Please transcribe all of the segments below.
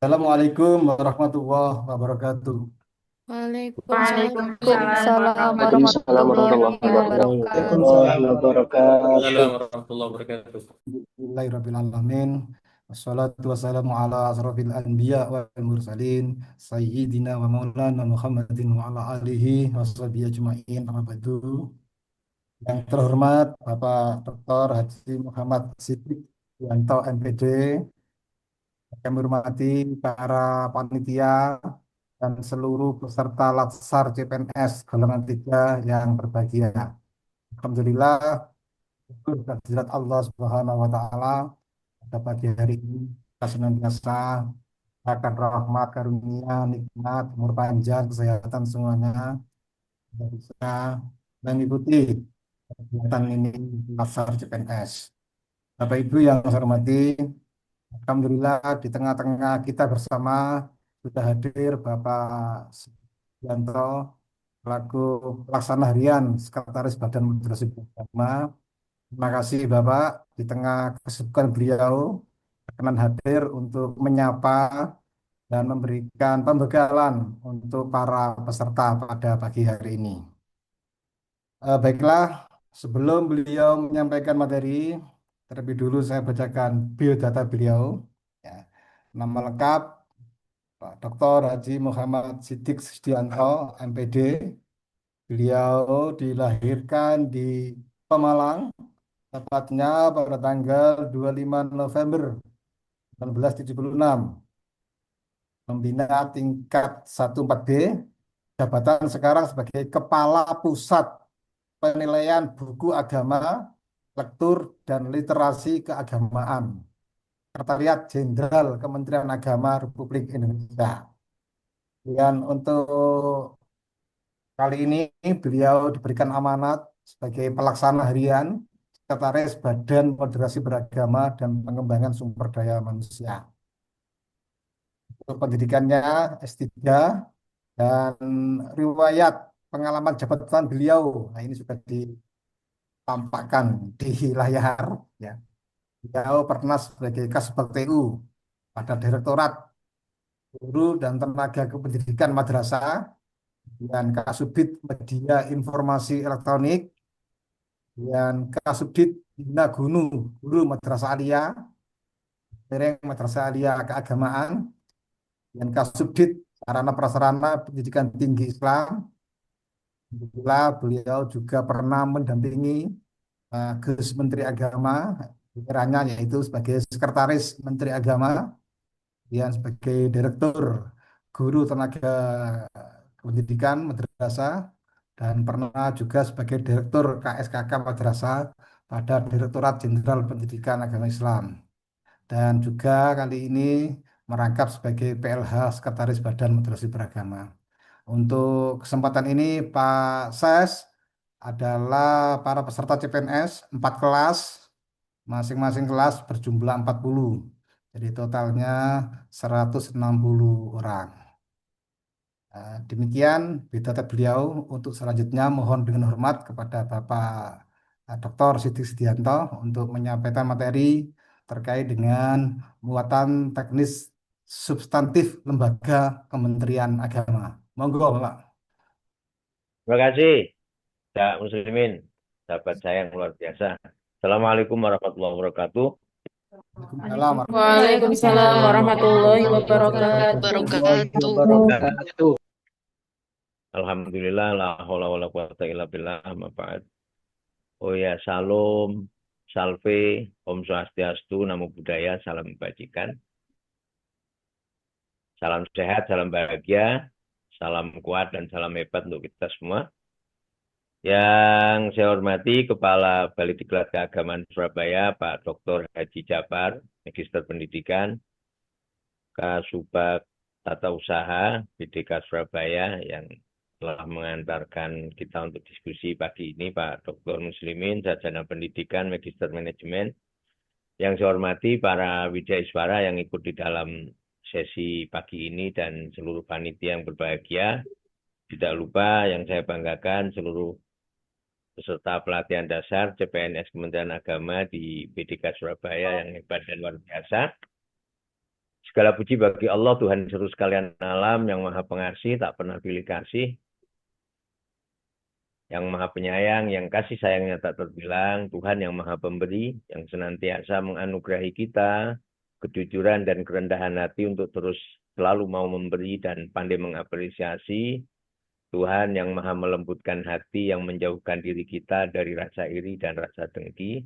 Assalamualaikum warahmatullahi wabarakatuh. Waalaikumsalam Waalaikumsalam Waalaikumsalam warahmatullahi warahmatullahi wabarakatuh. Waalaikumsalam wabarakatuh. warahmatullahi wabarakatuh. Bismillahirrahmanirrahim. Wassalatu wassalamu ala asrafil anbiya wal mursalin sayyidina wa maulana Muhammadin wa ala alihi wa sahbihi ajma'in amma ba'du. Yang terhormat Bapak Dr. Haji Muhammad Siddiq Yanto MPD, kami hormati para panitia dan seluruh peserta Latsar CPNS golongan 3 yang berbahagia. Alhamdulillah, syukur kehadirat Allah Subhanahu wa Ta'ala pada pagi hari ini kita senantiasa akan rahmat, karunia, nikmat, umur panjang, kesehatan semuanya kita bisa mengikuti kegiatan ini Latsar CPNS. Bapak Ibu yang saya hormati, Alhamdulillah di tengah-tengah kita bersama sudah hadir Bapak Sugianto selaku pelaksana harian Sekretaris Badan Moderasi Agama. Terima kasih Bapak di tengah kesibukan beliau berkenan hadir untuk menyapa dan memberikan pembekalan untuk para peserta pada pagi hari ini. Baiklah, sebelum beliau menyampaikan materi, terlebih dulu saya bacakan biodata beliau. Ya. Nama lengkap Pak Dr. Haji Muhammad Siddiq Sudianto, MPD. Beliau dilahirkan di Pemalang, tepatnya pada tanggal 25 November 1976. Membina tingkat 1-4B, jabatan sekarang sebagai Kepala Pusat Penilaian Buku Agama, Lektur, dan Literasi Keagamaan. Sekretariat Jenderal Kementerian Agama Republik Indonesia. Dan untuk kali ini beliau diberikan amanat sebagai pelaksana harian Sekretaris Badan Moderasi Beragama dan Pengembangan Sumber Daya Manusia. Untuk pendidikannya S3 dan riwayat pengalaman jabatan beliau. Nah, ini sudah ditampakkan di layar. Ya. Beliau pernah sebagai Kasbag TU pada Direktorat Guru dan Tenaga Kependidikan Madrasah dan Kasubdit Media Informasi Elektronik dan Kasubdit Bina Guru Madrasah Aliyah, Dereng Madrasah Aliyah Keagamaan, dan Kasubdit Sarana Prasarana Pendidikan Tinggi Islam. Alhamdulillah, beliau juga pernah mendampingi Gus Menteri Agama, eranya yaitu sebagai Sekretaris Menteri Agama, dan sebagai Direktur Guru Tenaga Pendidikan Madrasah, dan pernah juga sebagai Direktur KSKK Madrasah pada Direktorat Jenderal Pendidikan Agama Islam. Dan juga kali ini merangkap sebagai PLH Sekretaris Badan Moderasi Beragama. Untuk kesempatan ini Pak Ses adalah para peserta CPNS 4 kelas, masing-masing kelas berjumlah 40. Jadi totalnya 160 orang. Demikian biodata beliau. Untuk selanjutnya mohon dengan hormat kepada Bapak Dr. Siddiq Sudianto untuk menyampaikan materi terkait dengan muatan teknis substantif lembaga Kementerian Agama. Monggo, Bapak. Terima kasih, Pak Muslimin, sahabat saya yang luar biasa. Assalamualaikum warahmatullahi wabarakatuh. Waalaikumsalam Waalaikumsalam warahmatullahi wabarakatuh. Wabarakatuh. Wabarakatuh. Alhamdulillah, la haula wala quwata illa billah, amma ba'd. Oh ya, salam, salve, Om Swastiastu, Namo Buddhaya, salam kebajikan. Salam sehat, salam bahagia, salam kuat, dan salam hebat untuk kita semua. Yang saya hormati Kepala Balitdiklat Keagamaan Surabaya, Pak Dr. Haji Japar, Magister Pendidikan, Kasubag Tata Usaha BDK Surabaya yang telah mengantarkan kita untuk diskusi pagi ini, Pak Dr. Muslimin, Sarjana Pendidikan, Magister Manajemen. Yang saya hormati para wijaiswara yang ikut di dalam sesi pagi ini dan seluruh panitia yang berbahagia. Tidak lupa yang saya banggakan seluruh peserta pelatihan dasar CPNS Kementerian Agama di BDK Surabaya yang hebat dan luar biasa. Segala puji bagi Allah, Tuhan seluruh sekalian alam, yang maha pengasih, tak pernah pilih kasih, yang maha penyayang, yang kasih sayangnya tak terbilang, Tuhan yang maha pemberi, yang senantiasa menganugerahi kita kejujuran dan kerendahan hati untuk terus selalu mau memberi dan pandai mengapresiasi, Tuhan yang maha melembutkan hati, yang menjauhkan diri kita dari rasa iri dan rasa dengki,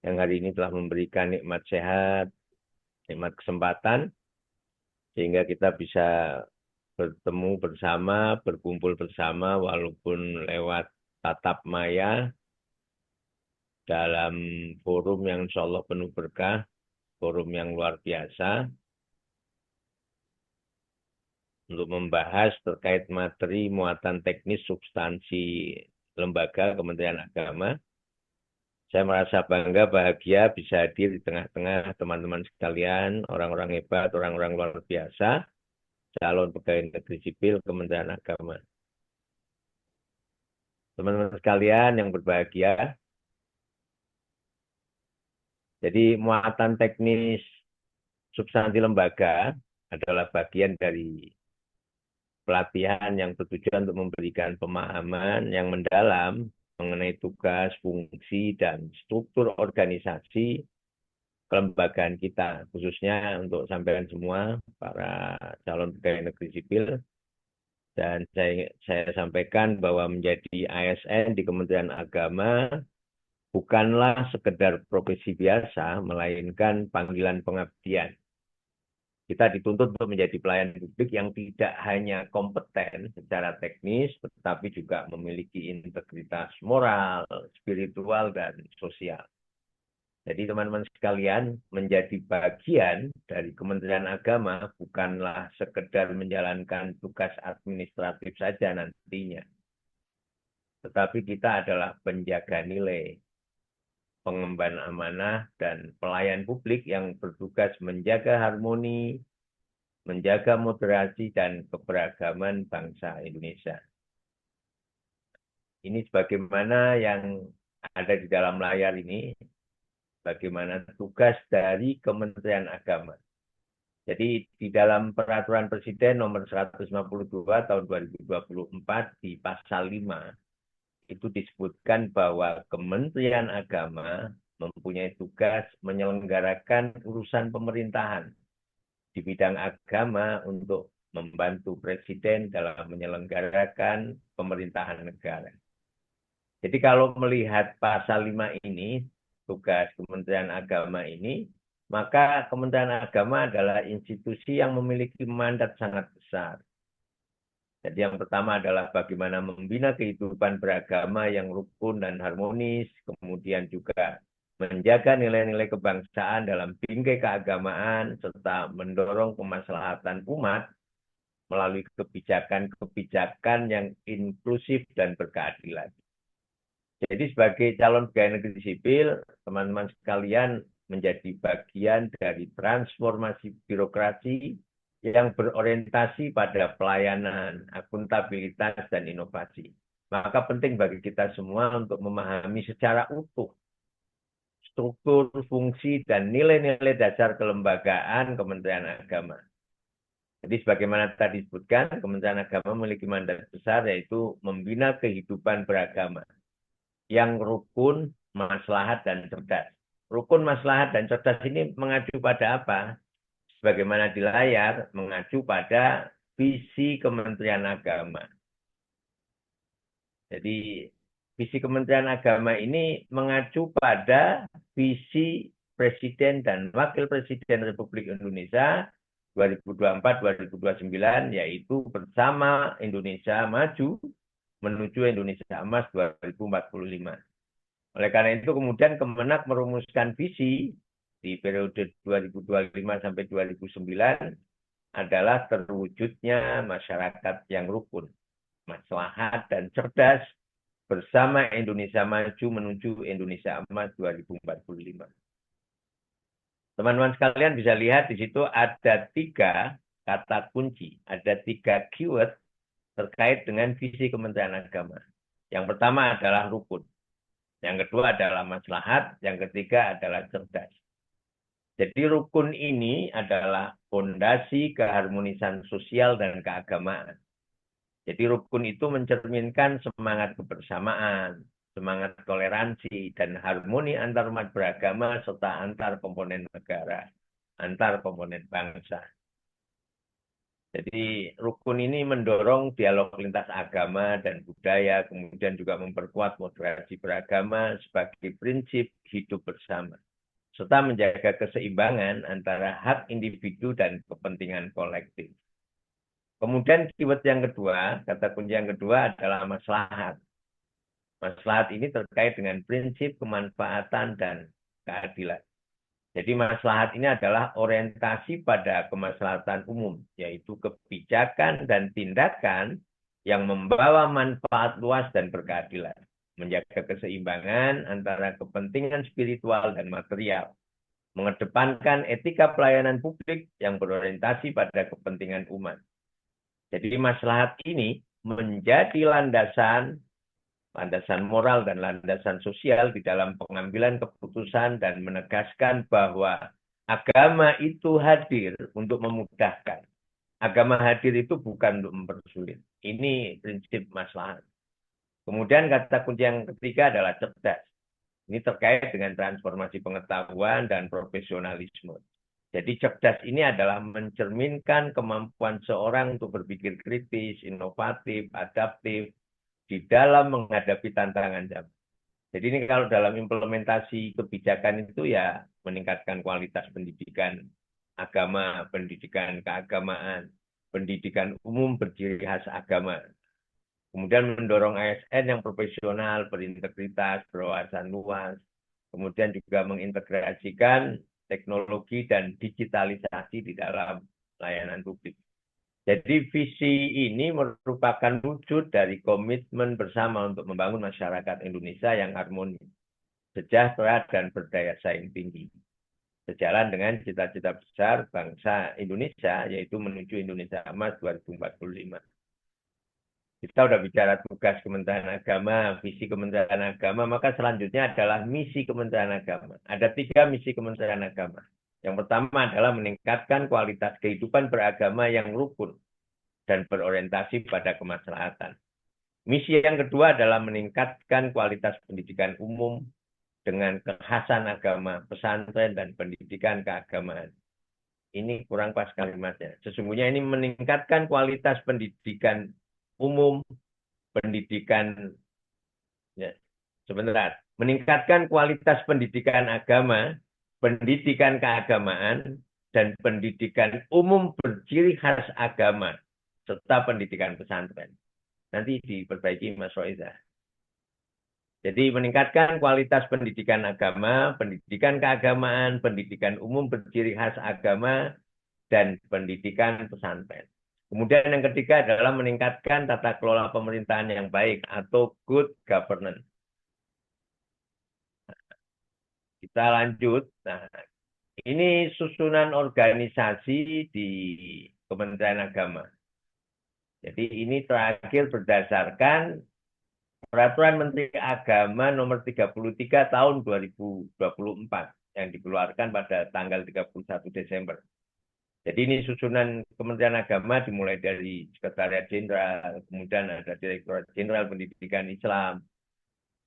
yang hari ini telah memberikan nikmat sehat, nikmat kesempatan, sehingga kita bisa bertemu bersama, berkumpul bersama, walaupun lewat tatap maya, dalam forum yang insya Allah penuh berkah, forum yang luar biasa, untuk membahas terkait materi muatan teknis substansi lembaga Kementerian Agama. Saya merasa bangga, bahagia bisa hadir di tengah-tengah teman-teman sekalian, orang-orang hebat, orang-orang luar biasa, calon pegawai negeri sipil Kementerian Agama. Teman-teman sekalian yang berbahagia, jadi muatan teknis substansi lembaga adalah bagian dari pelatihan yang bertujuan untuk memberikan pemahaman yang mendalam mengenai tugas, fungsi, dan struktur organisasi kelembagaan kita, khususnya untuk sampaian semua para calon pegawai negeri sipil. Dan saya sampaikan bahwa menjadi ASN di Kementerian Agama bukanlah sekedar profesi biasa, melainkan panggilan pengabdian. Kita dituntut untuk menjadi pelayan publik yang tidak hanya kompeten secara teknis, tetapi juga memiliki integritas moral, spiritual, dan sosial. Jadi teman-teman sekalian, menjadi bagian dari Kementerian Agama bukanlah sekedar menjalankan tugas administratif saja nantinya. Tetapi kita adalah penjaga nilai, pengemban amanah, dan pelayan publik yang bertugas menjaga harmoni, menjaga moderasi dan keberagaman bangsa Indonesia. Ini sebagaimana yang ada di dalam layar ini, bagaimana tugas dari Kementerian Agama. Jadi di dalam Peraturan Presiden nomor 152 tahun 2024 di pasal 5, itu disebutkan bahwa Kementerian Agama mempunyai tugas menyelenggarakan urusan pemerintahan di bidang agama untuk membantu Presiden dalam menyelenggarakan pemerintahan negara. Jadi kalau melihat pasal 5 ini, tugas Kementerian Agama ini, maka Kementerian Agama adalah institusi yang memiliki mandat sangat besar. Jadi yang pertama adalah bagaimana membina kehidupan beragama yang rukun dan harmonis, kemudian juga menjaga nilai-nilai kebangsaan dalam bingkai keagamaan, serta mendorong kemaslahatan umat melalui kebijakan-kebijakan yang inklusif dan berkeadilan. Jadi sebagai calon pegawai negeri sipil, teman-teman sekalian menjadi bagian dari transformasi birokrasi yang berorientasi pada pelayanan, akuntabilitas, dan inovasi. Maka penting bagi kita semua untuk memahami secara utuh struktur, fungsi, dan nilai-nilai dasar kelembagaan Kementerian Agama. Jadi sebagaimana tadi disebutkan, Kementerian Agama memiliki mandat besar, yaitu membina kehidupan beragama yang rukun, maslahat, dan cerdas. Rukun, maslahat, dan cerdas ini mengacu pada apa? Sebagaimana di layar, mengacu pada visi Kementerian Agama. Jadi visi Kementerian Agama ini mengacu pada visi Presiden dan Wakil Presiden Republik Indonesia 2024-2029, yaitu bersama Indonesia Maju menuju Indonesia Emas 2045. Oleh karena itu kemudian Kemenak merumuskan visi di periode 2025 sampai 2009 adalah terwujudnya masyarakat yang rukun, maslahat, dan cerdas bersama Indonesia Maju menuju Indonesia Emas 2045. Teman-teman sekalian bisa lihat di situ ada 3 kata kunci, ada 3 keyword terkait dengan visi Kementerian Agama. Yang pertama adalah rukun, yang kedua adalah maslahat, yang ketiga adalah cerdas. Jadi rukun ini adalah fondasi keharmonisan sosial dan keagamaan. Jadi rukun itu mencerminkan semangat kebersamaan, semangat toleransi, dan harmoni antar umat beragama serta antar komponen negara, antar komponen bangsa. Jadi rukun ini mendorong dialog lintas agama dan budaya, kemudian juga memperkuat moderasi beragama sebagai prinsip hidup bersama, serta menjaga keseimbangan antara hak individu dan kepentingan kolektif. Kemudian keyword yang kedua, kata kunci yang kedua adalah maslahat. Maslahat ini terkait dengan prinsip kemanfaatan dan keadilan. Jadi maslahat ini adalah orientasi pada kemaslahatan umum, yaitu kebijakan dan tindakan yang membawa manfaat luas dan berkeadilan, menjaga keseimbangan antara kepentingan spiritual dan material, mengedepankan etika pelayanan publik yang berorientasi pada kepentingan umat. Jadi maslahat ini menjadi landasan moral dan landasan sosial di dalam pengambilan keputusan dan menegaskan bahwa agama itu hadir untuk memudahkan. Agama hadir itu bukan untuk mempersulit. Ini prinsip maslahat. Kemudian kata kunci yang ketiga adalah cerdas. Ini terkait dengan transformasi pengetahuan dan profesionalisme. Jadi cerdas ini adalah mencerminkan kemampuan seorang untuk berpikir kritis, inovatif, adaptif, di dalam menghadapi tantangan zaman. Jadi ini kalau dalam implementasi kebijakan itu ya meningkatkan kualitas pendidikan agama, pendidikan keagamaan, pendidikan umum berciri khas agama. Kemudian mendorong ASN yang profesional, berintegritas, berwawasan luas. Kemudian juga mengintegrasikan teknologi dan digitalisasi di dalam layanan publik. Jadi visi ini merupakan wujud dari komitmen bersama untuk membangun masyarakat Indonesia yang harmonis, sejahtera, dan berdaya saing tinggi. Sejalan dengan cita-cita besar bangsa Indonesia, yaitu menuju Indonesia Emas 2045. Kita sudah bicara tugas Kementerian Agama, visi Kementerian Agama, maka selanjutnya adalah misi Kementerian Agama. Ada 3 misi Kementerian Agama. Yang pertama adalah meningkatkan kualitas kehidupan beragama yang rukun dan berorientasi pada kemaslahatan. Misi yang kedua adalah meningkatkan kualitas pendidikan umum dengan kekhasan agama, pesantren, dan pendidikan keagamaan. Ini kurang pas kalimatnya. Sesungguhnya ini meningkatkan kualitas pendidikan umum, pendidikan, ya, sebentar, meningkatkan kualitas pendidikan agama, pendidikan keagamaan, dan pendidikan umum berciri khas agama, serta pendidikan pesantren. Nanti diperbaiki Mas Roiza. Jadi meningkatkan kualitas pendidikan agama, pendidikan keagamaan, pendidikan umum berciri khas agama, dan pendidikan pesantren. Kemudian yang ketiga adalah meningkatkan tata kelola pemerintahan yang baik atau good governance. Kita lanjut. Nah, ini susunan organisasi di Kementerian Agama. Jadi ini terakhir berdasarkan Peraturan Menteri Agama nomor 33 tahun 2024 yang dikeluarkan pada tanggal 31 Desember. Jadi ini susunan Kementerian Agama dimulai dari Sekretariat Jenderal, kemudian ada Direktorat Jenderal Pendidikan Islam,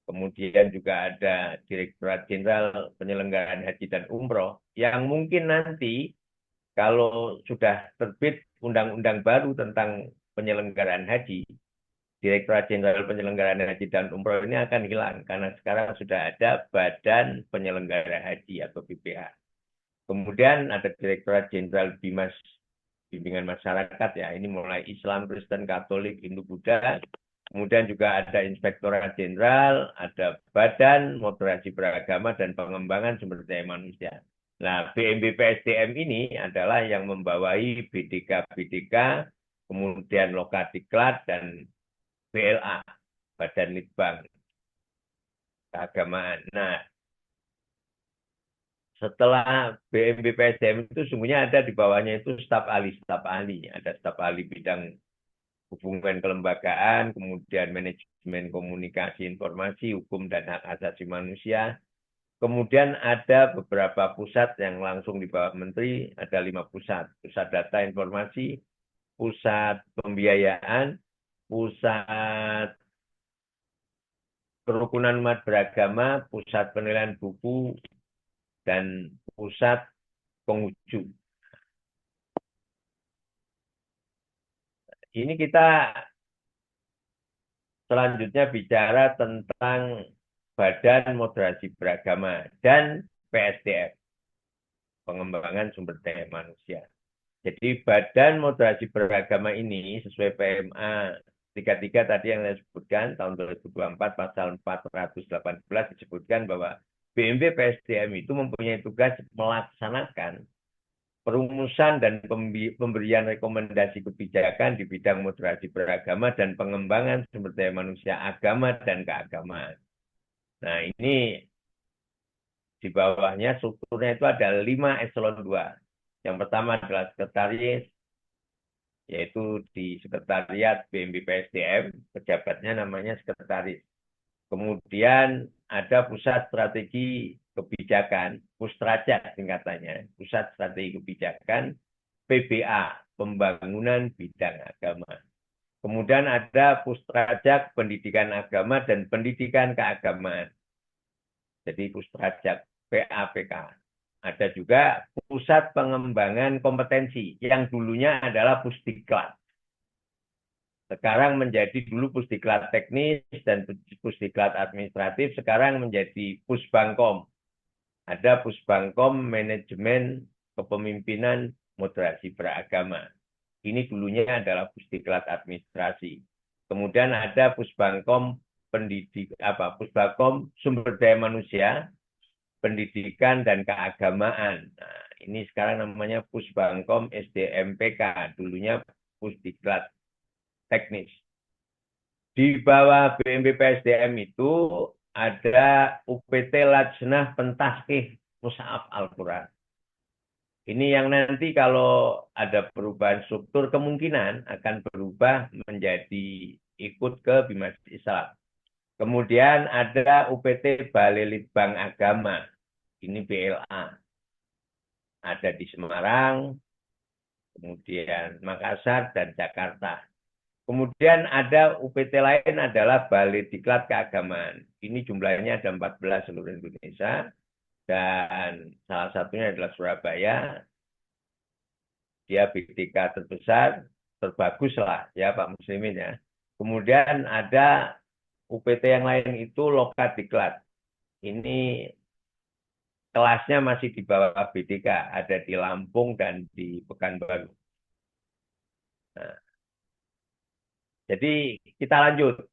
kemudian juga ada Direktorat Jenderal Penyelenggaraan Haji dan Umroh, yang mungkin nanti kalau sudah terbit undang-undang baru tentang penyelenggaraan haji, Direktorat Jenderal Penyelenggaraan Haji dan Umroh ini akan hilang, karena sekarang sudah ada Badan Penyelenggara Haji atau BPH. Kemudian ada Direktorat Jenderal Bimas, Bimbingan Masyarakat, ya ini mulai Islam, Kristen, Katolik, Hindu, Buddha. Kemudian juga ada Inspektorat Jenderal, ada Badan Moderasi Beragama dan Pengembangan Sumber Daya Manusia. Nah, BMBPSDM ini adalah yang membawahi BDK, kemudian Lokadiklat dan BLA, Badan Litbang Keagamaan. Nah, setelah BMBPSDM itu sungguhnya ada di bawahnya itu staf ahli. Ada staf ahli bidang hubungan kelembagaan, kemudian manajemen komunikasi informasi, hukum dan hak asasi manusia, Kemudian ada beberapa pusat yang langsung di bawah menteri, ada 5 pusat. Pusat data informasi, pusat pembiayaan, pusat kerukunan umat beragama, pusat penilaian buku, dan pusat penguju. Ini kita selanjutnya bicara tentang Badan Moderasi Beragama dan PSDM, pengembangan sumber daya manusia. Jadi Badan Moderasi Beragama ini sesuai PMA 33 tadi yang saya sebutkan tahun 2024 pasal 418 disebutkan bahwa BMB PSDM itu mempunyai tugas melaksanakan perumusan dan pemberian rekomendasi kebijakan di bidang moderasi beragama dan pengembangan sumber daya manusia agama dan keagamaan. Nah, ini di bawahnya strukturnya itu ada 5 eselon 2. Yang pertama adalah sekretaris, yaitu di sekretariat BMB PSDM, pejabatnya namanya sekretaris. Kemudian ada pusat strategi kebijakan, Pustraja singkatannya, pusat strategi kebijakan, PBA, pembangunan bidang agama. Kemudian ada Pustrajak pendidikan agama dan pendidikan keagamaan. Jadi Pustrajak PAPK. Ada juga pusat pengembangan kompetensi yang dulunya adalah Pusdiklat. Sekarang menjadi dulu Pusdiklat teknis dan Pusdiklat administratif, sekarang menjadi Pusbangkom. Ada Pusbangkom manajemen kepemimpinan moderasi beragama. Ini dulunya adalah Pusdiklat administrasi. Kemudian ada Pusbangkom Pusbangkom sumber daya manusia, pendidikan dan keagamaan. Nah, ini sekarang namanya Pusbangkom SDMPK, dulunya Pusdiklat teknis. Di bawah BMB PSDM itu ada UPT Lajnah Pentahqiq Mushaf Al-Quran. Ini yang nanti kalau ada perubahan struktur kemungkinan akan berubah menjadi ikut ke Bimas Islam. Kemudian ada UPT Balai Litbang Agama. Ini BLA. Ada di Semarang, kemudian Makassar, dan Jakarta. Kemudian ada UPT lain adalah Balai Diklat Keagamaan. Ini jumlahnya ada 14 seluruh Indonesia. Dan salah satunya adalah Surabaya. Dia BDK terbesar, terbagus lah ya Pak Muslimin ya. Kemudian ada UPT yang lain itu Lokat Diklat. Ini kelasnya masih di bawah BDK, ada di Lampung dan di Pekanbaru. Nah, jadi kita lanjut.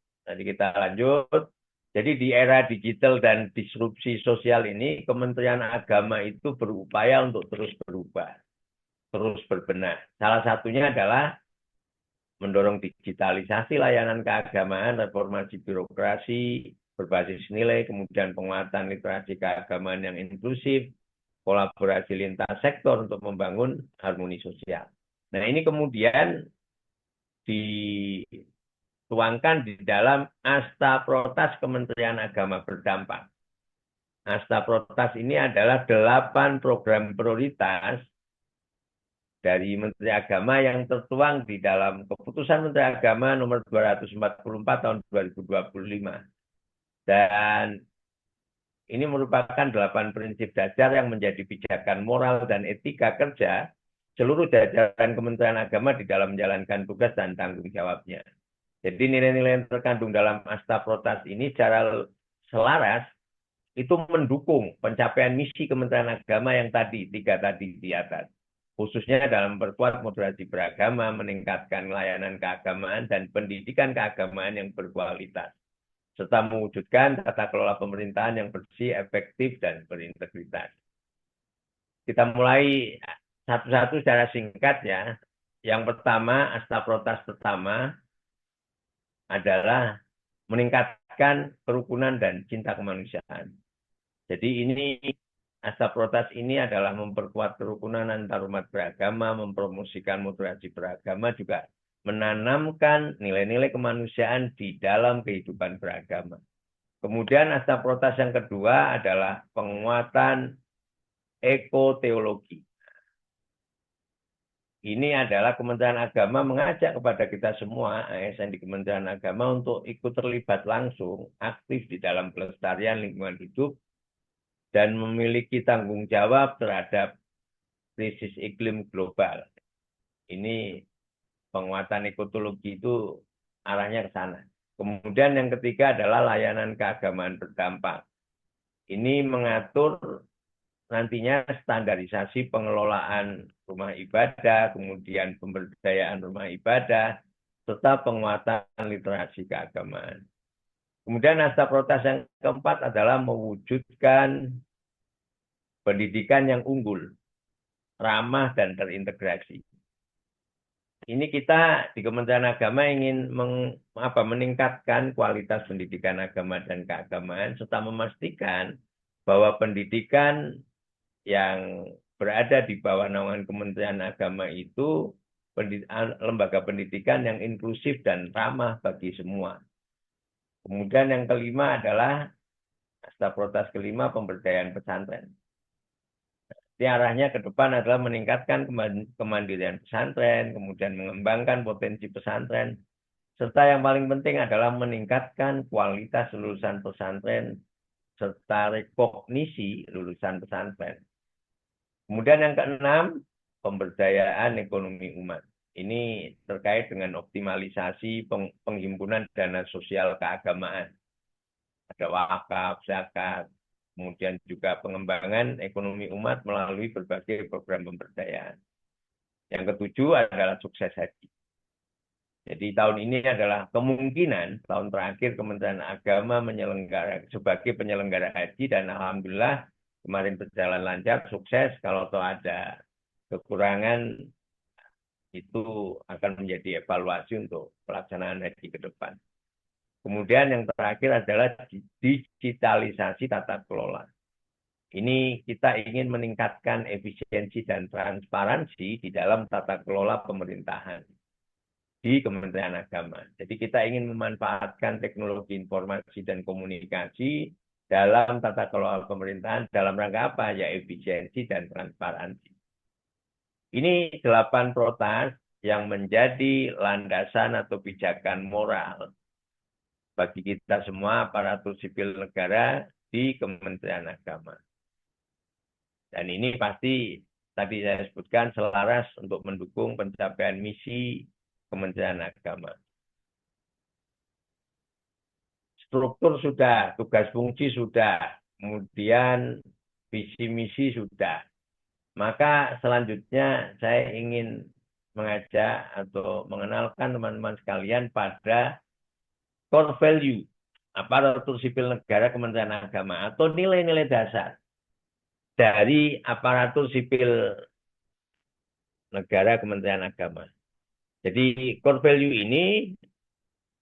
Jadi di era digital dan disrupsi sosial ini, Kementerian Agama itu berupaya untuk terus berubah, terus berbenah. Salah satunya adalah mendorong digitalisasi layanan keagamaan, reformasi birokrasi berbasis nilai, kemudian penguatan literasi keagamaan yang inklusif, kolaborasi lintas sektor untuk membangun harmoni sosial. Nah, ini kemudian dituangkan di dalam Asta Protas Kementerian Agama Berdampak. Asta Protas ini adalah 8 program prioritas dari Menteri Agama yang tertuang di dalam Keputusan Menteri Agama nomor 244 tahun 2025. Dan ini merupakan 8 prinsip dasar yang menjadi pijakan moral dan etika kerja seluruh jajaran Kementerian Agama di dalam menjalankan tugas dan tanggung jawabnya. Jadi nilai-nilai yang terkandung dalam Asta Protas ini secara selaras itu mendukung pencapaian misi Kementerian Agama yang tadi, 3 tadi di atas. Khususnya dalam memperkuat moderasi beragama, meningkatkan layanan keagamaan dan pendidikan keagamaan yang berkualitas, serta mewujudkan tata kelola pemerintahan yang bersih, efektif, dan berintegritas. Kita mulai satu-satu secara singkat ya. Yang pertama, Asta Protas pertama adalah meningkatkan kerukunan dan cinta kemanusiaan. Jadi ini Asta Protas ini adalah memperkuat kerukunan antar umat beragama, mempromosikan moderasi beragama, juga menanamkan nilai-nilai kemanusiaan di dalam kehidupan beragama. Kemudian asas protas yang kedua adalah penguatan ekoteologi. Ini adalah Kementerian Agama mengajak kepada kita semua, ASN di Kementerian Agama, untuk ikut terlibat langsung, aktif di dalam pelestarian lingkungan hidup, dan memiliki tanggung jawab terhadap krisis iklim global. Ini penguatan ekoteologi itu arahnya ke sana. Kemudian yang ketiga adalah layanan keagamaan berdampak. Ini mengatur nantinya standarisasi pengelolaan rumah ibadah, kemudian pemberdayaan rumah ibadah, serta penguatan literasi keagamaan. Kemudian asas protas yang keempat adalah mewujudkan pendidikan yang unggul, ramah, dan terintegrasi. Ini kita di Kementerian Agama ingin meningkatkan kualitas pendidikan agama dan keagamaan, serta memastikan bahwa pendidikan yang berada di bawah naungan Kementerian Agama itu lembaga pendidikan yang inklusif dan ramah bagi semua. Kemudian yang kelima adalah asas protas kelima, pemberdayaan pesantren. Jadi arahnya ke depan adalah meningkatkan kemandirian pesantren, kemudian mengembangkan potensi pesantren, serta yang paling penting adalah meningkatkan kualitas lulusan pesantren serta rekognisi lulusan pesantren. Kemudian yang keenam, pemberdayaan ekonomi umat. Ini terkait dengan optimalisasi penghimpunan dana sosial keagamaan. Ada wakaf, zakat, kemudian juga pengembangan ekonomi umat melalui berbagai program pemberdayaan. Yang ketujuh adalah sukses haji. Jadi tahun ini adalah kemungkinan tahun terakhir Kementerian Agama sebagai penyelenggara haji, dan alhamdulillah kemarin berjalan lancar, sukses. Kalau ada kekurangan, itu akan menjadi evaluasi untuk pelaksanaan haji ke depan. Kemudian yang terakhir adalah digitalisasi tata kelola. Ini kita ingin meningkatkan efisiensi dan transparansi di dalam tata kelola pemerintahan di Kementerian Agama. Jadi kita ingin memanfaatkan teknologi informasi dan komunikasi dalam tata kelola pemerintahan dalam rangka apa? Ya efisiensi dan transparansi. Ini 8 protas yang menjadi landasan atau pijakan moral bagi kita semua aparatur sipil negara di Kementerian Agama. Dan ini pasti tadi saya sebutkan selaras untuk mendukung pencapaian misi Kementerian Agama. Struktur sudah, tugas fungsi sudah, kemudian visi misi sudah. Maka selanjutnya saya ingin mengajak atau mengenalkan teman-teman sekalian pada core value aparatur sipil negara Kementerian Agama atau nilai-nilai dasar dari aparatur sipil negara Kementerian Agama. Jadi core value ini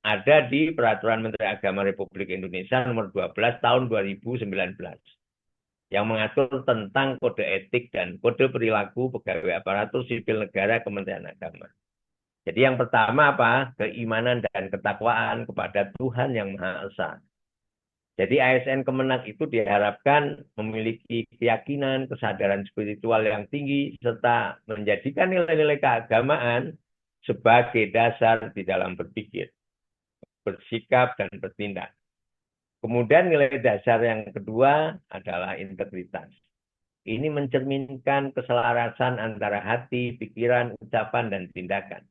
ada di Peraturan Menteri Agama Republik Indonesia nomor 12 tahun 2019 yang mengatur tentang kode etik dan kode perilaku pegawai aparatur sipil negara Kementerian Agama. Jadi yang pertama apa? Keimanan dan ketakwaan kepada Tuhan Yang Maha Esa. Jadi ASN Kemenak itu diharapkan memiliki keyakinan, kesadaran spiritual yang tinggi, serta menjadikan nilai-nilai keagamaan sebagai dasar di dalam berpikir, bersikap, dan bertindak. Kemudian nilai dasar yang kedua adalah integritas. Ini mencerminkan keselarasan antara hati, pikiran, ucapan, dan tindakan.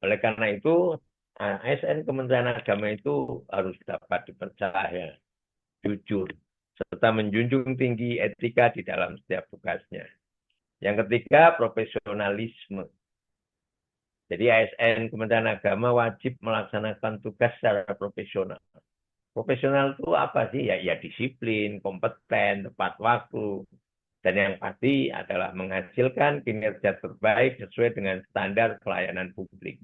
Oleh karena itu, ASN Kementerian Agama itu harus dapat dipercaya, jujur, serta menjunjung tinggi etika di dalam setiap tugasnya. Yang ketiga, profesionalisme. Jadi ASN Kementerian Agama wajib melaksanakan tugas secara profesional. Profesional itu apa sih? Ya disiplin, kompeten, tepat waktu. Dan yang pasti adalah menghasilkan kinerja terbaik sesuai dengan standar pelayanan publik.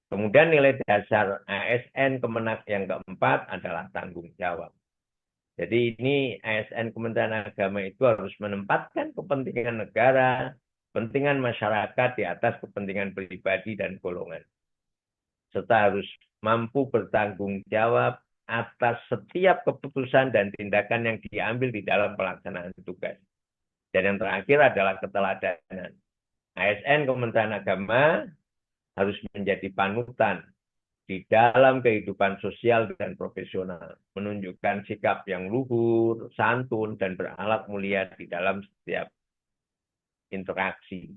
Kemudian nilai dasar ASN Kemenak yang keempat adalah tanggung jawab. Jadi ini ASN Kementerian Agama itu harus menempatkan kepentingan negara, kepentingan masyarakat di atas kepentingan pribadi dan golongan. Serta harus mampu bertanggung jawab atas setiap keputusan dan tindakan yang diambil di dalam pelaksanaan tugas. Dan yang terakhir adalah keteladanan. ASN Kementerian Agama harus menjadi panutan di dalam kehidupan sosial dan profesional, menunjukkan sikap yang luhur, santun, dan berakhlak mulia di dalam setiap interaksi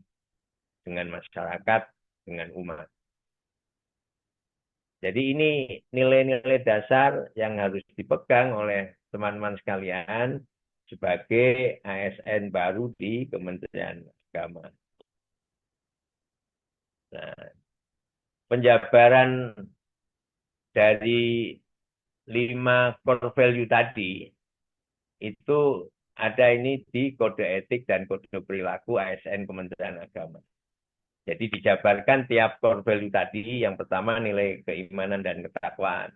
dengan masyarakat, dengan umat. Jadi ini nilai-nilai dasar yang harus dipegang oleh teman-teman sekalian sebagai ASN baru di Kementerian Agama. Nah, penjabaran dari 5 core value tadi itu ada ini di kode etik dan kode perilaku ASN Kementerian Agama. Jadi dijabarkan tiap core value tadi, yang pertama nilai keimanan dan ketakwaan.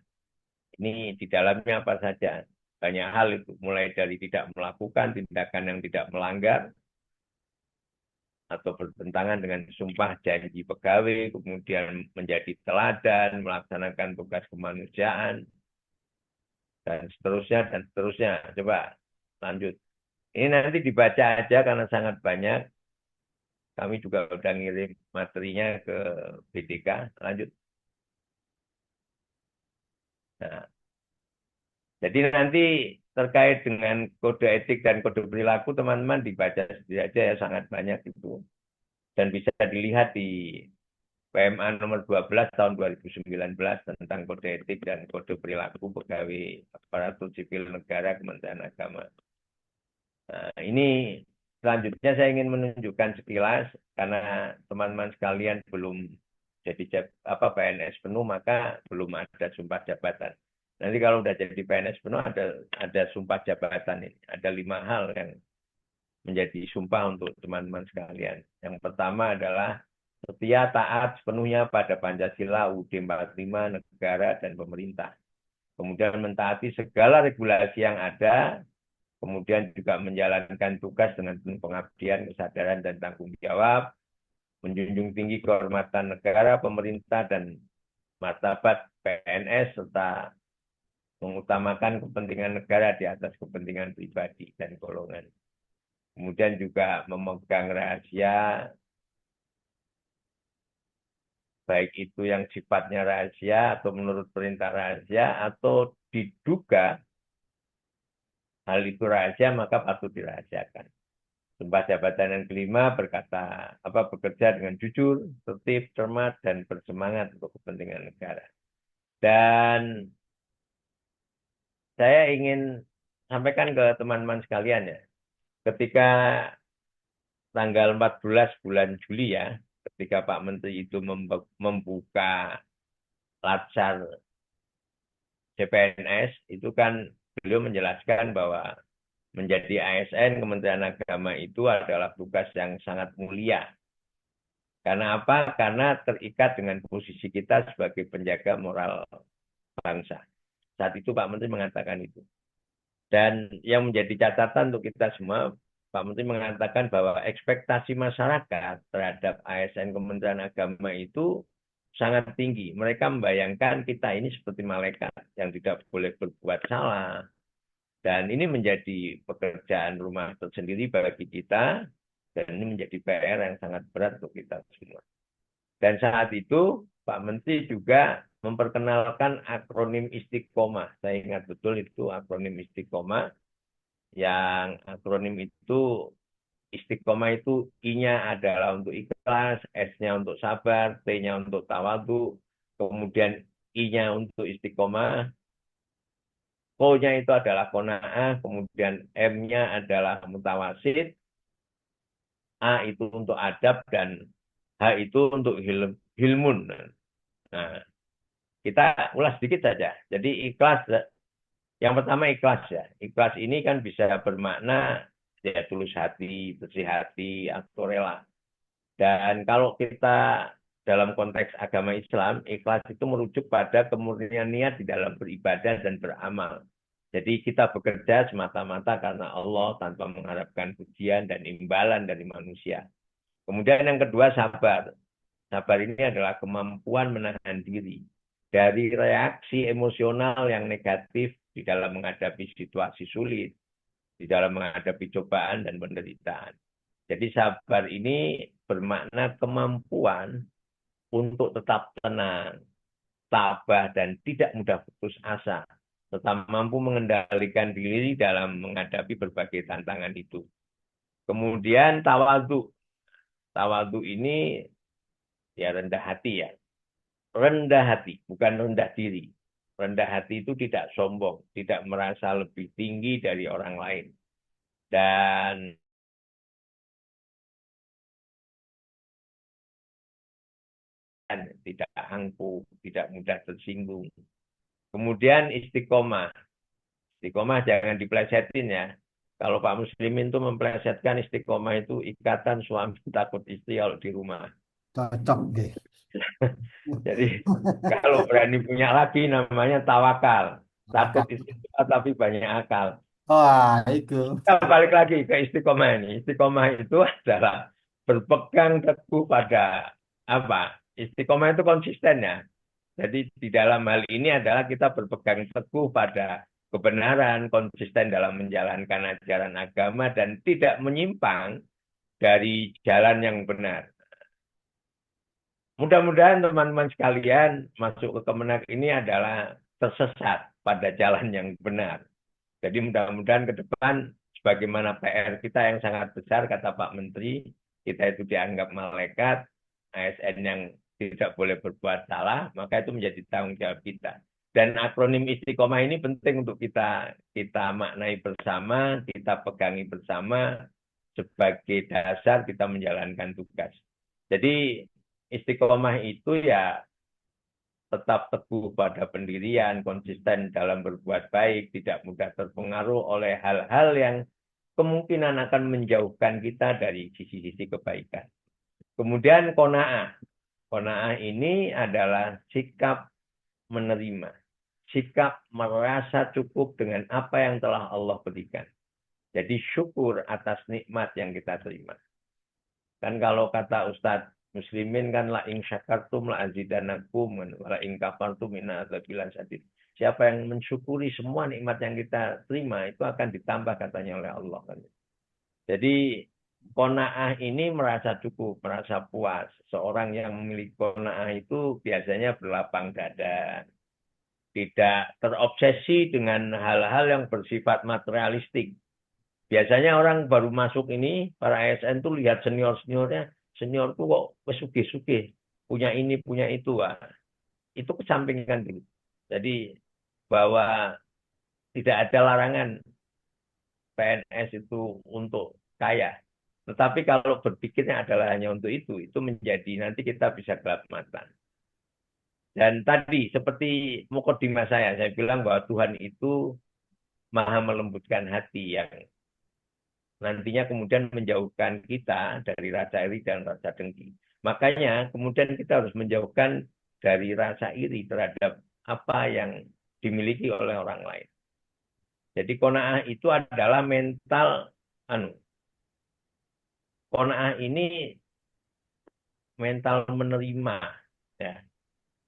Ini di dalamnya apa saja? Banyak hal itu, mulai dari tidak melakukan tindakan yang tidak melanggar, atau bertentangan dengan sumpah janji pegawai, kemudian menjadi teladan, melaksanakan tugas kemanusiaan, dan seterusnya, dan seterusnya. Coba lanjut. Ini nanti dibaca aja karena sangat banyak. Kami juga udah ngirim materinya ke BDK. Lanjut. Nah, jadi nanti terkait dengan kode etik dan kode perilaku, teman-teman dibaca sendiri aja ya, sangat banyak itu. Dan bisa dilihat di PMA nomor 12 tahun 2019 tentang kode etik dan kode perilaku pegawai aparatur sipil negara Kementerian Agama. Nah, ini selanjutnya saya ingin menunjukkan sekilas, karena teman-teman sekalian belum jadi PNS penuh, maka belum ada sumpah jabatan. Nanti kalau udah jadi PNS penuh ada sumpah jabatan ini. Ada 5 hal yang menjadi sumpah untuk teman-teman sekalian. Yang pertama adalah setia taat sepenuhnya pada Pancasila, UUD 45, negara, dan pemerintah. Kemudian mentaati segala regulasi yang ada, kemudian juga menjalankan tugas dengan penuh pengabdian, kesadaran, dan tanggung jawab, menjunjung tinggi kehormatan negara, pemerintah, dan martabat PNS, serta mengutamakan kepentingan negara di atas kepentingan pribadi dan golongan. Kemudian juga memegang rahasia, baik itu yang sifatnya rahasia atau menurut perintah rahasia, atau diduga hal itu rahasia maka patut dirahasiakan. Sumpah jabatan yang kelima bekerja dengan jujur, tertib, cermat, dan bersemangat untuk kepentingan negara. Dan saya ingin sampaikan ke teman-teman sekalian ya, ketika tanggal 14 bulan Juli ya, ketika Pak Menteri itu membuka latsar CPNS, itu kan beliau menjelaskan bahwa menjadi ASN Kementerian Agama itu adalah tugas yang sangat mulia. Karena apa? Karena terikat dengan posisi kita sebagai penjaga moral bangsa. Saat itu Pak Menteri mengatakan itu. Dan yang menjadi catatan untuk kita semua, Pak Menteri mengatakan bahwa ekspektasi masyarakat terhadap ASN Kementerian Agama itu sangat tinggi. Mereka membayangkan kita ini seperti malaikat yang tidak boleh berbuat salah. Dan ini menjadi pekerjaan rumah tersendiri bagi kita, dan ini menjadi PR yang sangat berat untuk kita semua. Dan saat itu Pak Menteri juga memperkenalkan akronim Istiqomah. Saya ingat betul itu akronim Istiqomah, yang akronim itu Istiqomah itu I-nya adalah untuk ikhlas, S-nya untuk sabar, T-nya untuk tawadu, kemudian I-nya untuk istiqomah, O-nya itu adalah qanaah, kemudian M-nya adalah mutawasid, A itu untuk adab, dan H itu untuk hilmun. Nah, kita ulas sedikit saja. Jadi ikhlas, yang pertama ikhlas ya. Ikhlas ini kan bisa bermakna ya tulus hati, bersih hati, atau rela. Dan kalau kita dalam konteks agama Islam, ikhlas itu merujuk pada kemurnian niat di dalam beribadah dan beramal. Jadi kita bekerja semata-mata karena Allah tanpa mengharapkan pujian dan imbalan dari manusia. Kemudian yang kedua sabar. Sabar ini adalah kemampuan menahan diri dari reaksi emosional yang negatif di dalam menghadapi situasi sulit, di dalam menghadapi cobaan dan penderitaan. Jadi sabar ini bermakna kemampuan untuk tetap tenang, tabah, dan tidak mudah putus asa, serta mampu mengendalikan diri dalam menghadapi berbagai tantangan itu. Kemudian tawadhu. Tawadhu ini ya rendah hati ya. Rendah hati, bukan rendah diri. Rendah hati itu tidak sombong, tidak merasa lebih tinggi dari orang lain. Dan tidak angkuh, tidak mudah tersinggung. Kemudian istiqomah. Istiqomah jangan dipelesetin ya. Kalau Pak Muslimin itu mempelesetkan istiqomah itu ikatan suami takut istri kalau di rumah. Cocok deh. Jadi kalau berani punya lagi namanya tawakal. Takut istiqomah tapi banyak akal. Wah, itu. Kita balik lagi ke istiqomah ini. Istiqomah itu adalah berpegang teguh pada apa? Istiqomah itu konsisten ya. Jadi di dalam hal ini adalah kita berpegang teguh pada kebenaran, konsisten dalam menjalankan ajaran agama dan tidak menyimpang dari jalan yang benar. Mudah-mudahan teman-teman sekalian masuk ke Kemenak ini adalah tersesat pada jalan yang benar. Jadi mudah-mudahan ke depan sebagaimana PR kita yang sangat besar kata Pak Menteri, kita itu dianggap malaikat, ASN yang tidak boleh berbuat salah, maka itu menjadi tanggung jawab kita. Dan akronim istiqomah ini penting untuk kita maknai bersama, kita pegangi bersama sebagai dasar kita menjalankan tugas. Jadi istiqomah itu ya tetap teguh pada pendirian, konsisten dalam berbuat baik, tidak mudah terpengaruh oleh hal-hal yang kemungkinan akan menjauhkan kita dari sisi-sisi kebaikan. Kemudian qanaah. Qanaah ini adalah sikap menerima, sikap merasa cukup dengan apa yang telah Allah berikan. Jadi syukur atas nikmat yang kita terima. Kan kalau kata Ustadz Muslimin kan la ing syakartum la azidanakum wa la ing kafartum inna adzabil syadid. Siapa yang mensyukuri semua nikmat yang kita terima itu akan ditambah katanya oleh Allah kan. Jadi qanaah ini merasa cukup, merasa puas. Seorang yang memiliki qanaah itu biasanya berlapang dada. Tidak terobsesi dengan hal-hal yang bersifat materialistik. Biasanya orang baru masuk ini, para ASN tuh lihat senior-seniornya, seniorku kok sugih-sugih, punya ini, punya itu. Wah. Itu kesampingkan dulu. Jadi bahwa tidak ada larangan PNS itu untuk kaya. Tetapi kalau berpikirnya adalah hanya untuk itu menjadi nanti kita bisa gelap mata. Dan tadi seperti mukadimah saya bilang bahwa Tuhan itu maha melembutkan hati yang nantinya kemudian menjauhkan kita dari rasa iri dan rasa dengki. Makanya kemudian kita harus menjauhkan dari rasa iri terhadap apa yang dimiliki oleh orang lain. Jadi qanaah itu adalah mental qanaah ini mental menerima ya.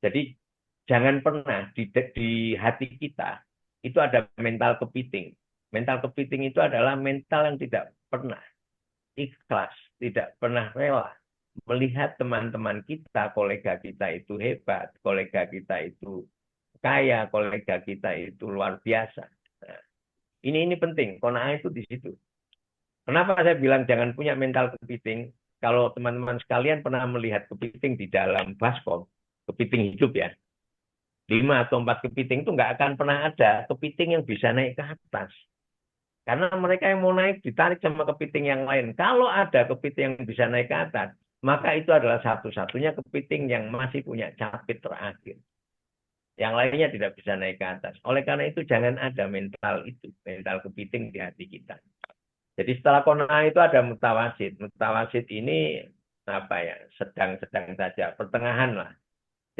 Jadi jangan pernah di hati kita itu ada mental kepiting. Mental kepiting itu adalah mental yang tidak pernah ikhlas, tidak pernah rela melihat teman-teman kita, kolega kita itu hebat, kolega kita itu kaya, kolega kita itu luar biasa. Nah, ini penting, qanaah itu di situ. Kenapa saya bilang jangan punya mental kepiting? Kalau teman-teman sekalian pernah melihat kepiting di dalam baskom, kepiting hidup ya, 5 atau 4 kepiting itu nggak akan pernah ada kepiting yang bisa naik ke atas. Karena mereka yang mau naik ditarik sama kepiting yang lain. Kalau ada kepiting yang bisa naik ke atas, maka itu adalah satu-satunya kepiting yang masih punya capit terakhir. Yang lainnya tidak bisa naik ke atas. Oleh karena itu jangan ada mental itu, mental kepiting di hati kita. Jadi setelah qanaah itu ada mutawasid. Mutawasid ini sedang-sedang saja, pertengahan lah.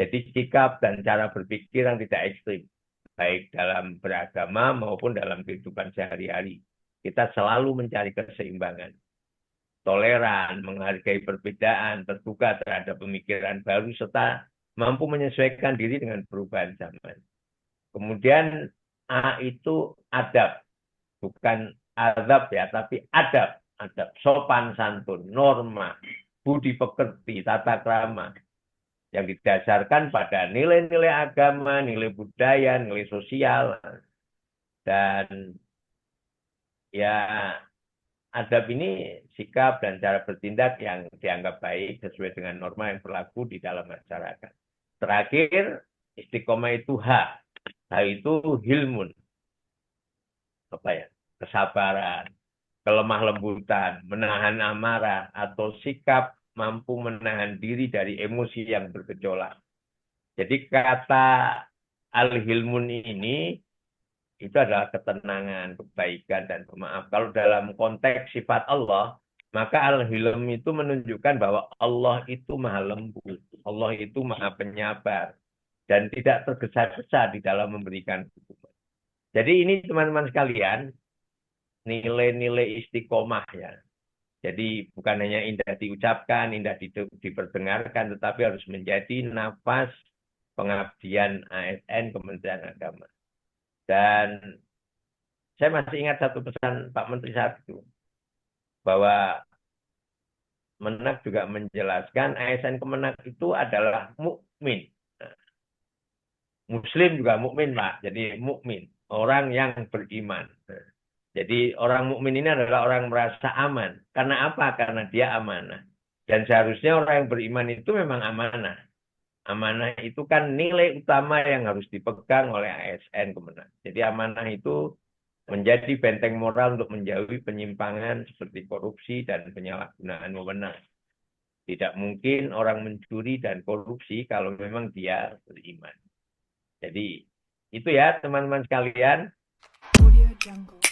Jadi sikap dan cara berpikir yang tidak ekstrim. Baik dalam beragama maupun dalam kehidupan sehari-hari. Kita selalu mencari keseimbangan. Toleran, menghargai perbedaan, terbuka terhadap pemikiran baru, serta mampu menyesuaikan diri dengan perubahan zaman. Kemudian A itu adab, bukan adab ya, tapi adab, sopan santun, norma, budi pekerti, tata krama yang didasarkan pada nilai-nilai agama, nilai budaya, nilai sosial, dan ya adab ini sikap dan cara bertindak yang dianggap baik sesuai dengan norma yang berlaku di dalam masyarakat. Terakhir, istiqomah itu H itu hilmun, apa ya, kesabaran, kelemah lembutan, menahan amarah, atau sikap mampu menahan diri dari emosi yang bergejolak. Jadi kata al-hilmun ini itu adalah ketenangan, kebaikan, dan pemaaf. Kalau dalam konteks sifat Allah, maka al-hilm itu menunjukkan bahwa Allah itu maha lembut, Allah itu maha penyabar, dan tidak tergesa-gesa di dalam memberikan hukuman. Jadi ini teman-teman sekalian, nilai-nilai istiqomah ya. Jadi bukan hanya indah diucapkan, indah diperdengarkan, tetapi harus menjadi nafas pengabdian ASN Kementerian Agama. Dan saya masih ingat satu pesan Pak Menteri saat itu, bahwa Menak juga menjelaskan ASN Kemenak itu adalah mukmin. Muslim juga mukmin, Pak. Jadi mukmin, orang yang beriman. Jadi orang mukmin ini adalah orang merasa aman. Karena apa? Karena dia amanah. Dan seharusnya orang yang beriman itu memang amanah. Amanah itu kan nilai utama yang harus dipegang oleh ASN Kemenak. Jadi amanah itu menjadi benteng moral untuk menjauhi penyimpangan seperti korupsi dan penyalahgunaan wewenang. Tidak mungkin orang mencuri dan korupsi kalau memang dia beriman. Jadi itu ya teman-teman sekalian. Audio Jungle.